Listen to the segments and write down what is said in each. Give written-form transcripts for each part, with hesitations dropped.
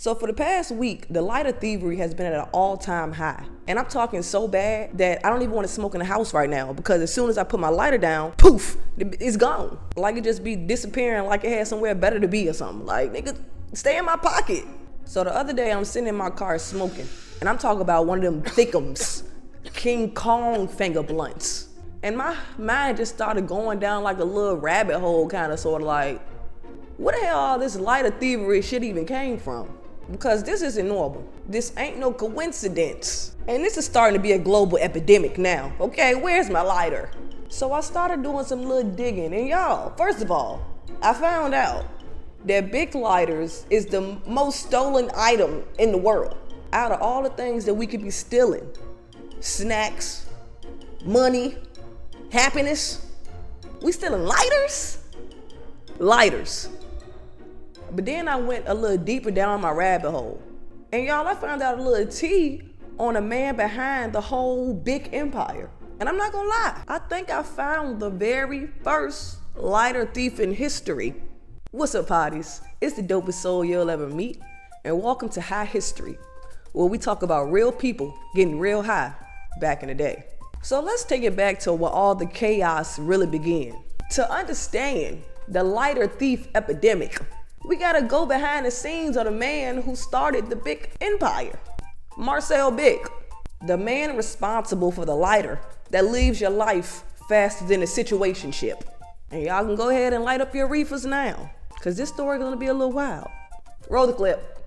So for the past week, the lighter thievery has been at an all-time high. And I'm talking so bad that I don't even want to smoke in the house right now, because as soon as I put my lighter down, poof, it's gone. Like it just be disappearing like it had somewhere better to be or something. Like, nigga, stay in my pocket. So the other day I'm sitting in my car smoking, and I'm talking about one of them thickums, King Kong finger blunts. And my mind just started going down like a little rabbit hole, kind of sort of like, where the hell all this lighter thievery shit even came from? Because this isn't normal. This ain't no coincidence. And this is starting to be a global epidemic now. Okay, where's my lighter? So I started doing some little digging. And y'all, first of all, I found out that Bic lighters is the most stolen item in the world. Out of all the things that we could be stealing, snacks, money, happiness, we stealing lighters? Lighters. But then I went a little deeper down my rabbit hole. And y'all, I found out a little tea on a man behind the whole Bic empire. And I'm not gonna lie, I think I found the very first lighter thief in history. What's up, potties? It's the dopest soul you'll ever meet. And welcome to High History, where we talk about real people getting real high back in the day. So let's take it back to where all the chaos really began. To understand the lighter thief epidemic, we gotta go behind the scenes of the man who started the Bic empire. Marcel Bic, the man responsible for the lighter that leaves your life faster than a situationship. And y'all can go ahead and light up your reefers now, cause this story gonna be a little wild. Roll the clip.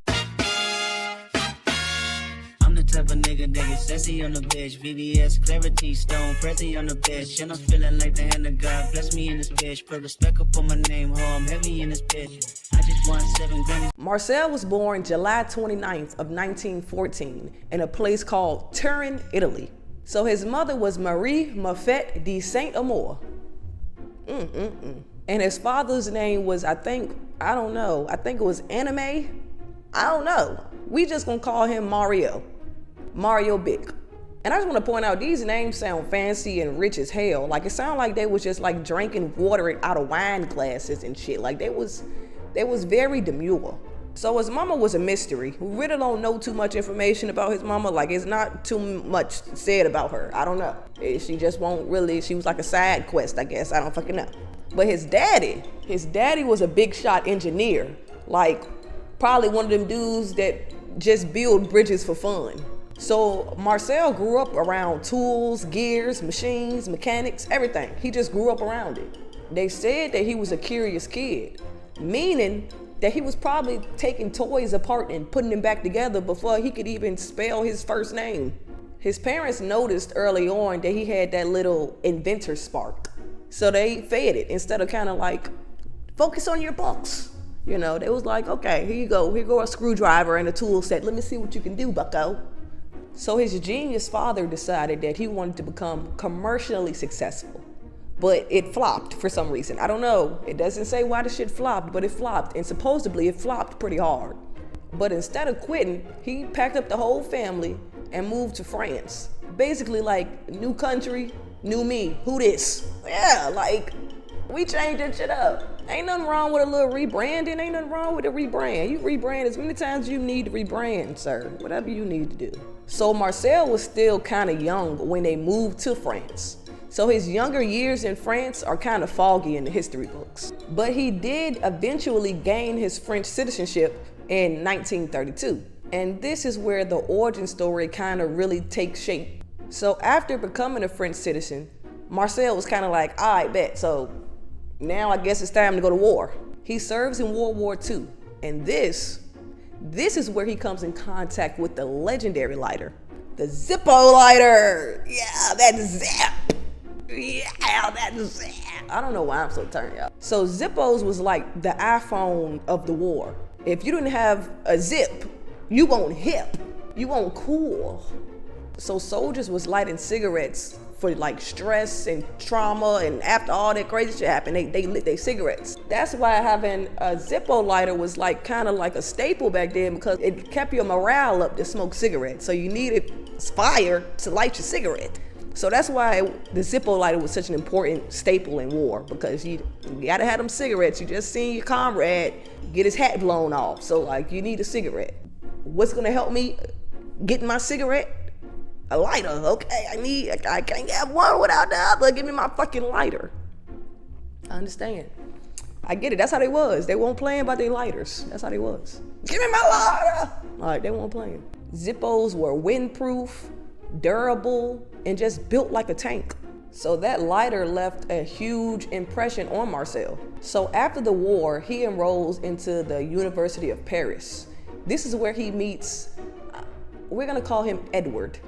I'm the type of nigga that get sassy on the bitch. VVS, clarity, stone, Prezi on the bitch. And I'm feeling like the hand of God bless me in this bitch. Put respect up on my name, ho, I'm heavy in this bitch. I just won 7 Grammys. Marcel was born July 29th of 1914 in a place called Turin, Italy. So his mother was Marie Moffett de Saint-Amour. And his father's name was, I think it was Anime. I don't know. We just gonna call him Mario Bic. And I just want to point out, these names sound fancy and rich as hell. Like, it sounded like they was just like drinking water out of wine glasses and shit. Like, they was very demure. So his mama was a mystery. We really don't know too much information about his mama. Like, it's not too much said about her. I don't know. She just won't really, she was like a side quest, I guess. I don't fucking know. But his daddy was a big shot engineer. Like, probably one of them dudes that just build bridges for fun. So Marcel grew up around tools, gears, machines, mechanics, everything. He just grew up around it. They said that he was a curious kid, meaning that he was probably taking toys apart and putting them back together before he could even spell his first name. His parents noticed early on that he had that little inventor spark. So they fed it instead of kind of like, focus on your books. You know, they was like, okay, here you go a screwdriver and a tool set. Let me see what you can do, bucko. So his genius father decided that he wanted to become commercially successful, but it flopped for some reason. I don't know. It doesn't say why the shit flopped, but it flopped, and supposedly it flopped pretty hard. But instead of quitting, he packed up the whole family and moved to France. Basically like, new country, new me. Who this? Yeah, like, we changed that shit up. Ain't nothing wrong with a little rebranding. Ain't nothing wrong with a rebrand. You rebrand as many times as you need to rebrand, sir. Whatever you need to do. So Marcel was still kind of young when they moved to France. So his younger years in France are kind of foggy in the history books. But he did eventually gain his French citizenship in 1932. And this is where the origin story kind of really takes shape. So after becoming a French citizen, Marcel was kind of like, all right, bet. So now I guess it's time to go to war. He serves in World War II. And this is where he comes in contact with the legendary lighter, the Zippo lighter. Yeah, that zip. Yeah, that zip. I don't know why I'm so turned, y'all. So Zippos was like the iPhone of the war. If you didn't have a zip, you weren't hip, you weren't cool. So soldiers was lighting cigarettes for like stress and trauma, and after all that crazy shit happened, they lit their cigarettes. That's why having a Zippo lighter was like kind of like a staple back then, because it kept your morale up to smoke cigarettes. So you needed fire to light your cigarette. So that's why the Zippo lighter was such an important staple in war, because you gotta have them cigarettes. You just seen your comrade get his hat blown off, so like you need a cigarette. What's gonna help me get my cigarette? A lighter, okay? I can't have one without the other. Give me my fucking lighter. I understand. I get it. That's how they was. They weren't playing about their lighters. That's how they was. Give me my lighter. All right, they weren't playing. Zippos were windproof, durable, and just built like a tank. So that lighter left a huge impression on Marcel. So after the war, he enrolls into the University of Paris. This is where he meets, we're gonna call him Edward.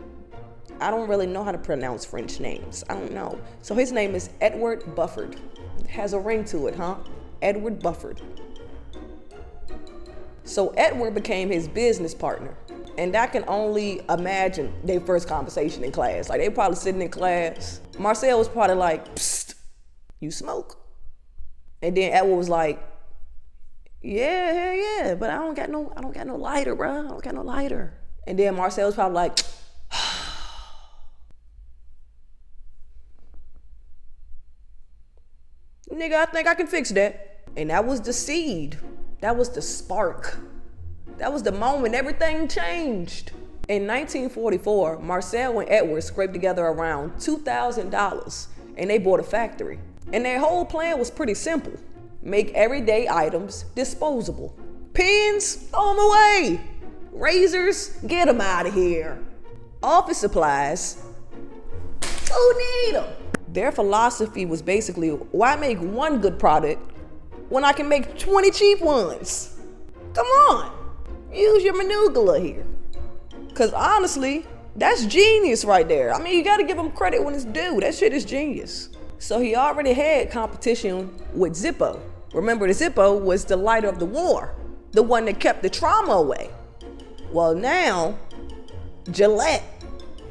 I don't really know how to pronounce French names. I don't know. So his name is Edward Bufford. It has a ring to it, huh? Edward Bufford. So Edward became his business partner. And I can only imagine their first conversation in class. Like, they probably sitting in class. Marcel was probably like, psst, you smoke? And then Edward was like, yeah, hell yeah, but I don't got no lighter, bro. I don't got no lighter. And then Marcel was probably like, nigga, I think I can fix that. And that was the seed. That was the spark. That was the moment everything changed. In 1944, Marcel and Edward scraped together around $2,000 and they bought a factory. And their whole plan was pretty simple. Make everyday items disposable. Pens, throw them away. Razors, get them out of here. Office supplies, who need them? Their philosophy was basically, why make one good product when I can make 20 cheap ones? Come on, use your manugula here. Cause honestly, that's genius right there. I mean, you gotta give them credit when it's due. That shit is genius. So he already had competition with Zippo. Remember, the Zippo was the lighter of the war, the one that kept the trauma away. Well, now, Gillette,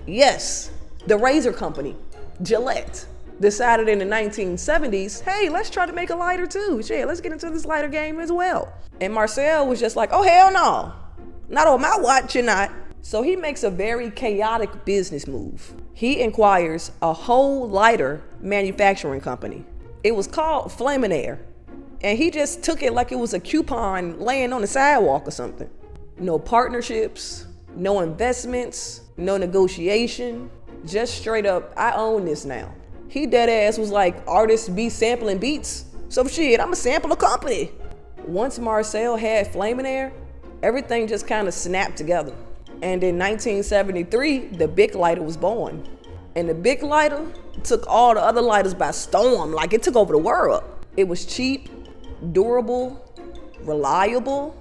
yes, the razor company, Gillette, decided in the 1970s, hey, let's try to make a lighter too. Shit, let's get into this lighter game as well. And Marcel was just like, oh, hell no. Not on my watch, you're not. So he makes a very chaotic business move. He acquires a whole lighter manufacturing company. It was called Flamin' Air. And he just took it like it was a coupon laying on the sidewalk or something. No partnerships, no investments, no negotiation, just straight up, I own this now. He dead ass was like, artists be sampling beats, so shit, I'ma sample a company. Once Marcel had Flamin' Air, everything just kind of snapped together. And in 1973, the Bic lighter was born. And the Bic lighter took all the other lighters by storm, like it took over the world. It was cheap, durable, reliable,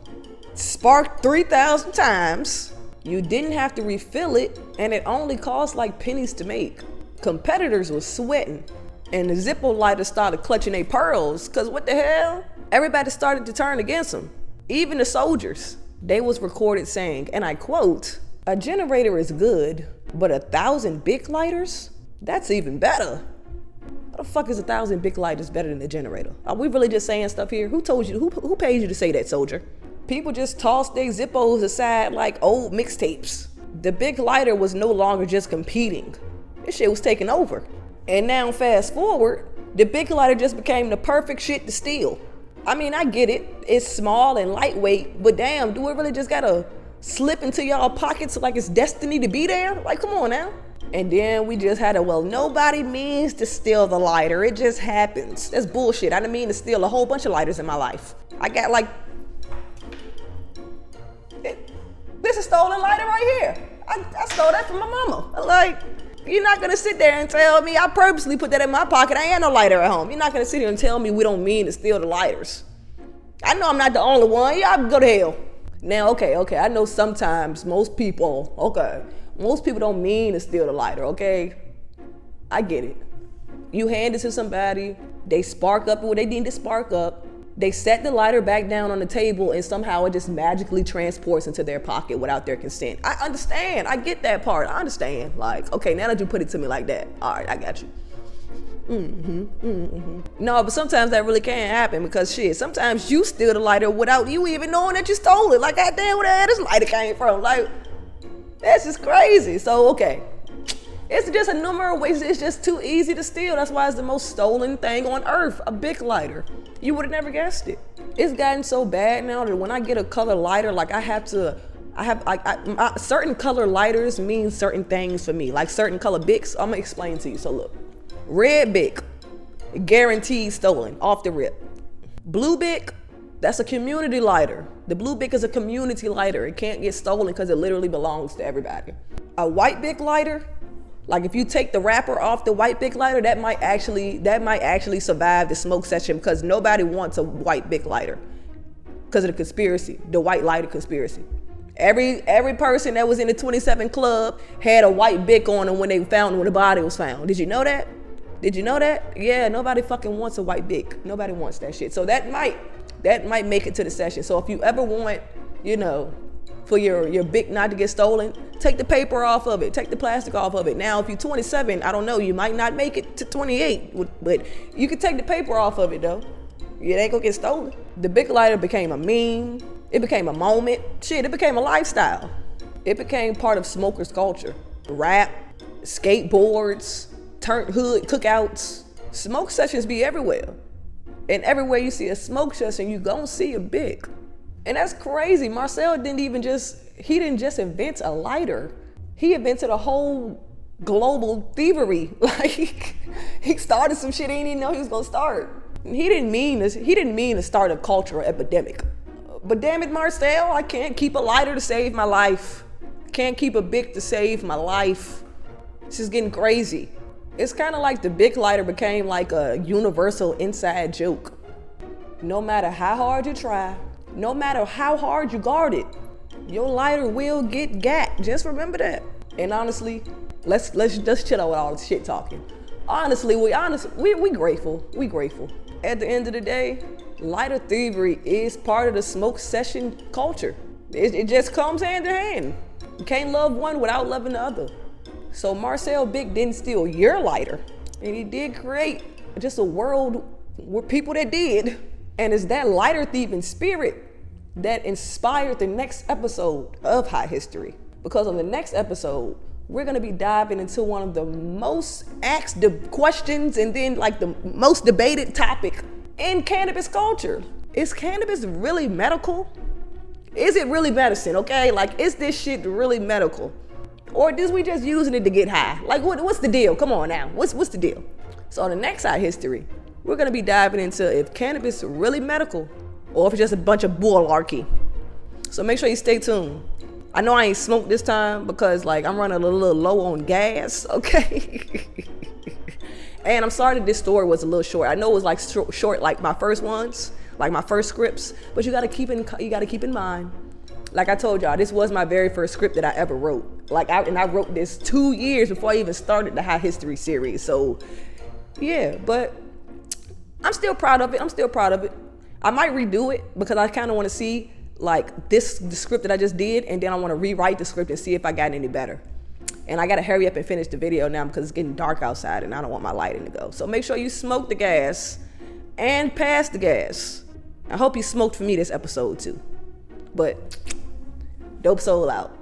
sparked 3,000 times. You didn't have to refill it, and it only cost like pennies to make. Competitors were sweating, and the Zippo lighter started clutching their pearls, cause what the hell? Everybody started to turn against them. Even the soldiers. They was recorded saying, and I quote, "A generator is good, but 1,000 Bic lighters? That's even better." How the fuck is 1,000 Bic lighters better than a generator? Are we really just saying stuff here? Who told you, who paid you to say that, soldier? People just tossed their Zippos aside like old mixtapes. The Bic lighter was no longer just competing. This shit was taking over. And now fast forward, the Bic lighter just became the perfect shit to steal. I mean, I get it. It's small and lightweight, but damn, do it really just gotta slip into y'all pockets like it's destiny to be there? Like, come on now. And then we just had well, nobody means to steal the lighter. It just happens. That's bullshit. I didn't mean to steal a whole bunch of lighters in my life. I got like, this is stolen lighter right here. I stole that from my mama. Like, you're not gonna sit there and tell me I purposely put that in my pocket. I ain't no lighter at home. You're not gonna sit here and tell me we don't mean to steal the lighters. I know I'm not the only one. Y'all go to hell. Now, okay, I know sometimes most people don't mean to steal the lighter, okay? I get it. You hand it to somebody, they spark up what they need to spark up, they set the lighter back down on the table, and somehow it just magically transports into their pocket without their consent. I understand. I get that part. I understand. Like, okay, now that you put it to me like that, all right, I got you. No, but sometimes that really can't happen because shit, sometimes you steal the lighter without you even knowing that you stole it. Like, goddamn, where the hell this lighter came from? Like, that's just crazy. So, okay. It's just a number of ways. It's just too easy to steal. That's why it's the most stolen thing on earth, a Bic lighter. You would have never guessed it. It's gotten so bad now that when I get a color lighter, like I have to certain color lighters mean certain things for me. Like certain color Bics, I'm gonna explain to you. So look, red Bic, guaranteed stolen off the rip. Blue Bic, that's a community lighter. The blue Bic is a community lighter. It can't get stolen because it literally belongs to everybody. A white Bic lighter, like if you take the wrapper off the white Bic lighter, that might actually survive the smoke session because nobody wants a white Bic lighter because of the conspiracy, the white lighter conspiracy. Every person that was in the 27 Club had a white Bic on them when the body was found. Did you know that? Yeah, nobody fucking wants a white Bic. Nobody wants that shit. So that might make it to the session. So if you ever want, for your Bic not to get stolen, take the paper off of it, take the plastic off of it. Now, if you're 27, I don't know, you might not make it to 28, but you can take the paper off of it though. It ain't gonna get stolen. The Bic lighter became a meme. It became a moment. Shit, it became a lifestyle. It became part of smokers' culture. Rap, skateboards, turn hood cookouts. Smoke sessions be everywhere. And everywhere you see a smoke session, you gonna see a Bic. And that's crazy. Marcel didn't just invent a lighter. He invented a whole global thievery. Like he started some shit he didn't even know he was gonna start. He didn't mean to start a cultural epidemic. But damn it, Marcel, I can't keep a lighter to save my life. Can't keep a Bic to save my life. This is getting crazy. It's kind of like the Bic lighter became like a universal inside joke. No matter how hard you try, no matter how hard you guard it, your lighter will get gat. Just remember that. And honestly, let's just chill out with all this shit talking. Honestly, we grateful. We grateful. At the end of the day, lighter thievery is part of the smoke session culture. It just comes hand in hand. You can't love one without loving the other. So Marcel Bic didn't steal your lighter, and he did create just a world with people that did. And it's that lighter thieving spirit that inspired the next episode of High History. Because on the next episode, we're gonna be diving into one of the most asked questions and then like the most debated topic in cannabis culture. Is cannabis really medical? Is it really medicine, okay? Like, is this shit really medical? Or is we just using it to get high? Like, what's the deal? Come on now, what's the deal? So on the next High History, we're gonna be diving into if cannabis is really medical or if it's just a bunch of bulllarky. So make sure you stay tuned. I know I ain't smoked this time because like I'm running a little low on gas, okay? And I'm sorry that this story was a little short. I know it was like short like my first ones, like my first scripts, but you gotta keep in mind. Like I told y'all, this was my very first script that I ever wrote. I wrote this 2 years before I even started the High History series. So yeah, but I'm still proud of it. I might redo it because I kind of want to see like the script that I just did, and then I want to rewrite the script and see if I got any better. And I got to hurry up and finish the video now because it's getting dark outside and I don't want my lighting to go. So make sure you smoke the gas and pass the gas. I hope you smoked for me this episode too. But dope soul out.